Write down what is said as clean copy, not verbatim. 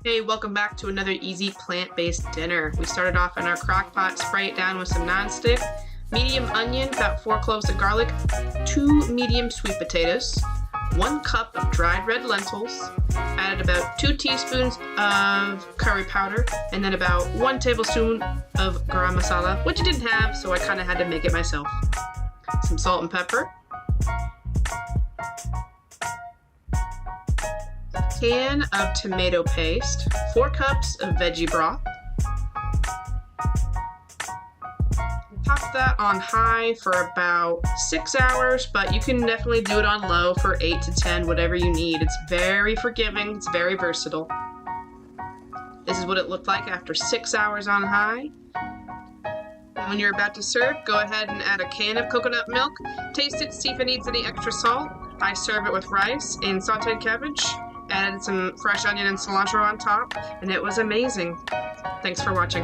Hey, welcome back to another easy plant-based dinner. We started off in our crock pot, spray it down with some nonstick, medium onion, about 4 cloves of garlic, 2 medium sweet potatoes, 1 cup of dried red lentils, added about 2 teaspoons of curry powder, and then about 1 tablespoon of garam masala, which I didn't have, so I kind of had to make it myself. Some salt and pepper, can of tomato paste, 4 cups of veggie broth. Pop that on high for about 6 hours, but you can definitely do it on low for 8 to 10, whatever you need. It's very forgiving, it's very versatile. This is what it looked like after 6 hours on high. When you're about to serve, go ahead and add a can of coconut milk. Taste it, see if it needs any extra salt. I serve it with rice and sauteed cabbage. Added some fresh onion and cilantro on top, and it was amazing. Thanks for watching.